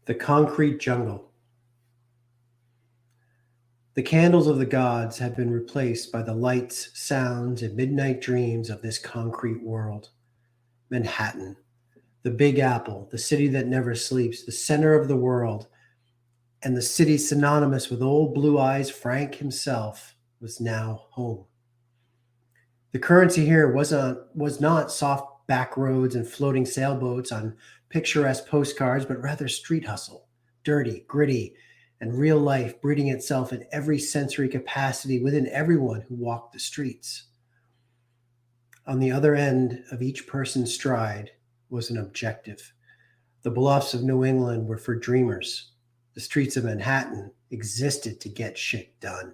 The concrete jungle. The candles of the gods have been replaced by the lights, sounds, and midnight dreams of this concrete world. Manhattan, the Big Apple, the city that never sleeps, the center of the world, and the city synonymous with old Blue Eyes Frank himself, was now home. The currency here was not soft back roads and floating sailboats on picturesque postcards, but rather street hustle, dirty, gritty, and real life breeding itself in every sensory capacity within everyone who walked the streets. On the other end of each person's stride was an objective. The bluffs of New England were for dreamers. The streets of Manhattan existed to get shit done.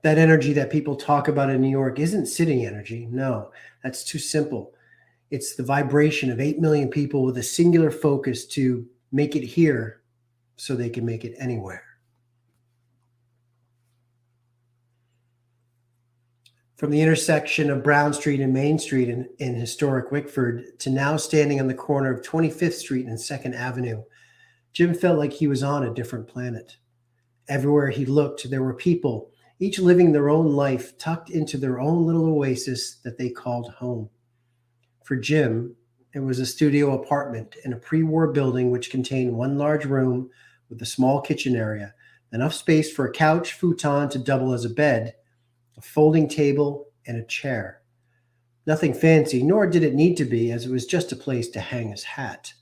That energy that people talk about in New York isn't city energy. No, that's too simple. It's the vibration of 8 million people with a singular focus to make it here so they can make it anywhere. From the intersection of Brown Street and Main Street in historic Wickford to now standing on the corner of 25th Street and 2nd Avenue, Jim felt like he was on a different planet. Everywhere he looked, there were people, each living their own life, tucked into their own little oasis that they called home. For Jim, it was a studio apartment in a pre-war building which contained one large room with a small kitchen area, enough space for a couch, futon to double as a bed, a folding table, and a chair. Nothing fancy, nor did it need to be, as it was just a place to hang his hat.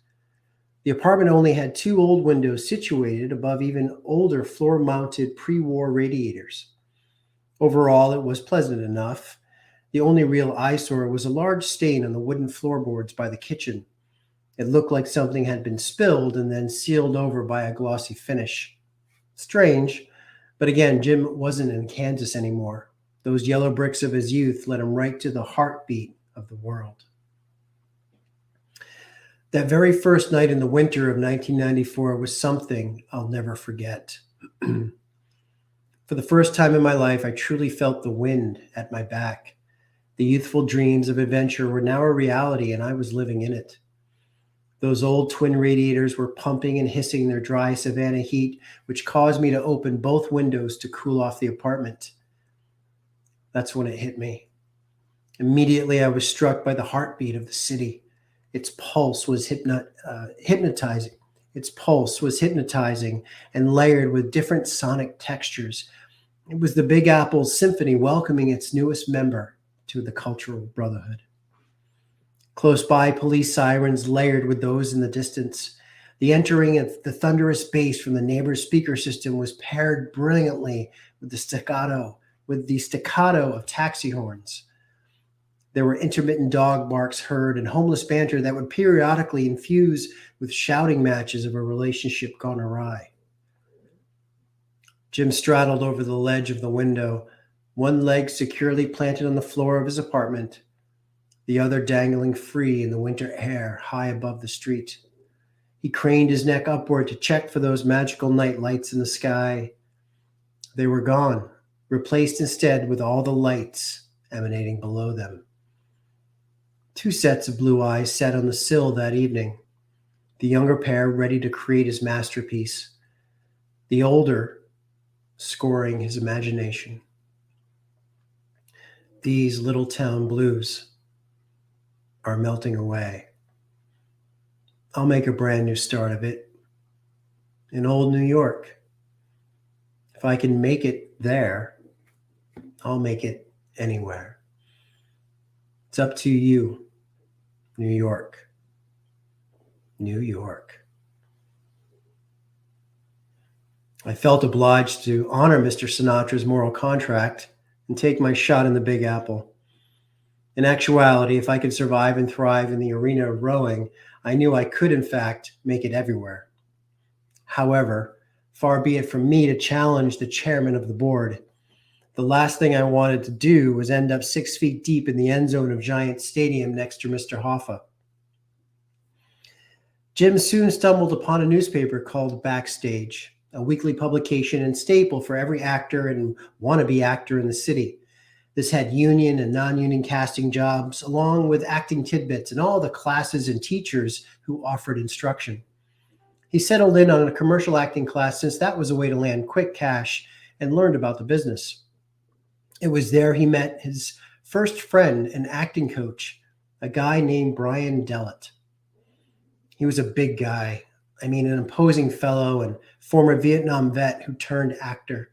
The apartment only had 2 old windows situated above even older floor-mounted pre-war radiators. Overall, it was pleasant enough. The only real eyesore was a large stain on the wooden floorboards by the kitchen. It looked like something had been spilled and then sealed over by a glossy finish. Strange, but again, Jim wasn't in Kansas anymore. Those yellow bricks of his youth led him right to the heartbeat of the world. That very first night in the winter of 1994 was something I'll never forget. For the first time in my life, I truly felt the wind at my back. The youthful dreams of adventure were now a reality, and I was living in it. Those old twin radiators were pumping and hissing their dry Savannah heat, which caused me to open both windows to cool off the apartment. That's when it hit me. Immediately, I was struck by the heartbeat of the city. Its pulse was hypnotizing. Its pulse was hypnotizing and layered with different sonic textures. It was the Big Apple's symphony welcoming its newest member to the cultural brotherhood. Close by, police sirens layered with those in the distance. The entering of the thunderous bass from the neighbor's speaker system was paired brilliantly with the staccato of taxi horns. There were intermittent dog barks heard and homeless banter that would periodically infuse with shouting matches of a relationship gone awry. Jim straddled over the ledge of the window, one leg securely planted on the floor of his apartment, the other dangling free in the winter air high above the street. He craned his neck upward to check for those magical night lights in the sky. They were gone, replaced instead with all the lights emanating below them. 2 sets of blue eyes sat on the sill that evening, the younger pair ready to create his masterpiece, the older scoring his imagination. These little town blues are melting away. I'll make a brand new start of it in old New York. If I can make it there, I'll make it anywhere. It's up to you, New York. New York. I felt obliged to honor Mr. Sinatra's moral contract and take my shot in the Big Apple. In actuality, if I could survive and thrive in the arena of rowing, I knew I could, in fact, make it everywhere. However, far be it from me to challenge the chairman of the board. The last thing I wanted to do was end up 6 feet deep in the end zone of Giant Stadium next to Mr. Hoffa. Jim soon stumbled upon a newspaper called Backstage, a weekly publication and staple for every actor and wannabe actor in the city. This had union and non-union casting jobs, along with acting tidbits and all the classes and teachers who offered instruction. He settled in on a commercial acting class since that was a way to land quick cash and learned about the business. It was there he met his first friend and acting coach, a guy named Brian Dellett. He was a big guy. I mean, an imposing fellow and former Vietnam vet who turned actor.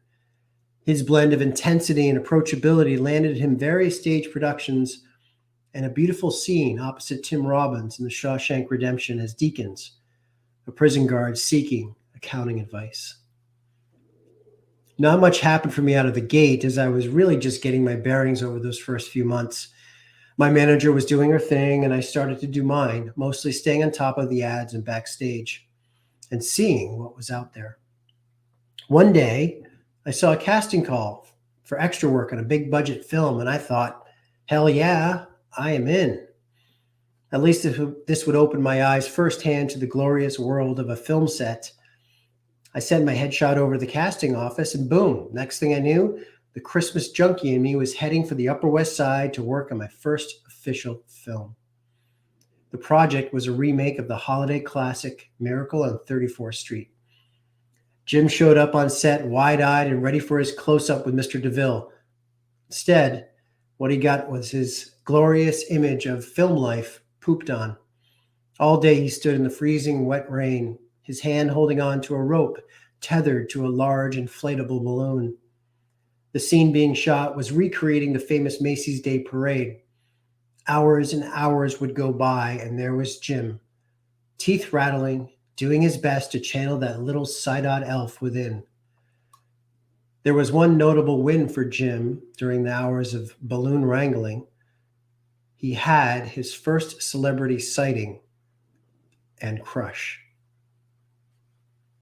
His blend of intensity and approachability landed him various stage productions and a beautiful scene opposite Tim Robbins in The Shawshank Redemption as Deacons, a prison guard seeking accounting advice. Not much happened for me out of the gate as I was really just getting my bearings over those first few months. My manager was doing her thing and I started to do mine, mostly staying on top of the ads and backstage and seeing what was out there. One day, I saw a casting call for extra work on a big budget film and I thought, hell yeah, I am in. At least this would open my eyes firsthand to the glorious world of a film set. I sent my headshot over to the casting office and boom, next thing I knew, the Christmas junkie in me was heading for the Upper West Side to work on my first official film. The project was a remake of the holiday classic Miracle on 34th Street. Jim showed up on set wide-eyed and ready for his close-up with Mr. DeVille. Instead, what he got was his glorious image of film life pooped on. All day he stood in the freezing wet rain, his hand holding on to a rope tethered to a large inflatable balloon. The scene being shot was recreating the famous Macy's Day Parade. Hours and hours would go by, and there was Jim, teeth rattling, doing his best to channel that little side-eyed elf within. There was one notable win for Jim during the hours of balloon wrangling. He had his first celebrity sighting and crush.